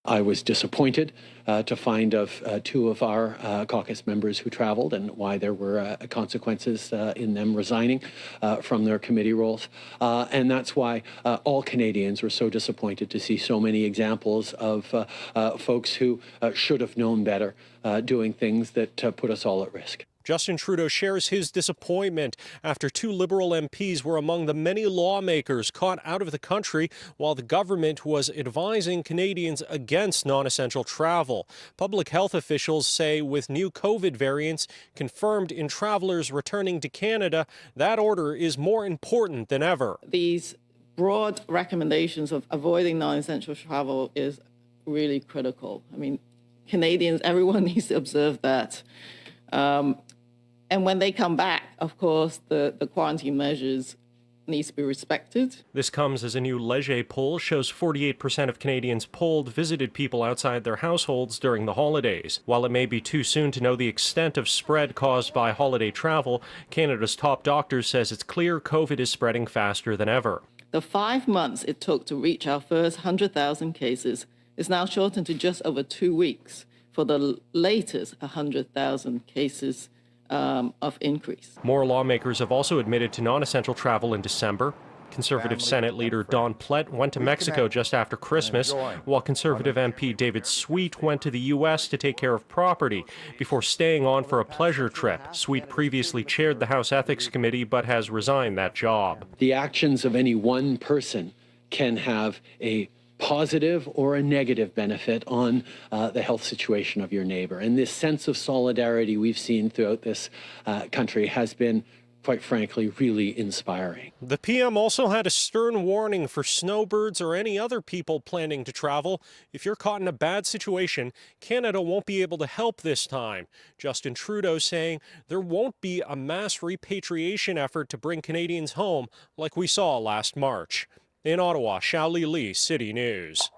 I was disappointed to find of two of our caucus members who traveled and why there were consequences in them resigning from their committee roles. And that's why all Canadians were so disappointed to see so many examples of folks who should have known better doing things that put us all at risk. Justin Trudeau shares his disappointment after two Liberal MPs were among the many lawmakers caught out of the country while the government was advising Canadians against non-essential travel. Public health officials say with new COVID variants confirmed in travelers returning to Canada, that order is more important than ever. These broad recommendations of avoiding non-essential travel is really critical. I mean, Canadians, everyone needs to observe that. And when they come back, of course, the quarantine measures need to be respected. This comes as a new Leger poll shows 48% of Canadians polled visited people outside their households during the holidays. While it may be too soon to know the extent of spread caused by holiday travel, Canada's top doctor says it's clear COVID is spreading faster than ever. The 5 months it took to reach our first 100,000 cases is now shortened to just over 2 weeks for the latest 100,000 cases of increase. More lawmakers have also admitted to non-essential travel in December. Conservative Senate leader Don Plett went to Mexico just after Christmas, while Conservative MP David Sweet went to the U.S. to take care of property before staying on for a pleasure trip. Sweet previously chaired the House Ethics Committee but has resigned that job. The actions of any one person can have a positive or a negative benefit on the health situation of your neighbor. And this sense of solidarity we've seen throughout this country has been, quite frankly, really inspiring. The PM also had a stern warning for snowbirds or any other people planning to travel. If you're caught in a bad situation, Canada won't be able to help this time. Justin Trudeau saying there won't be a mass repatriation effort to bring Canadians home like we saw last March. In Ottawa, Xiaoli Li, City News.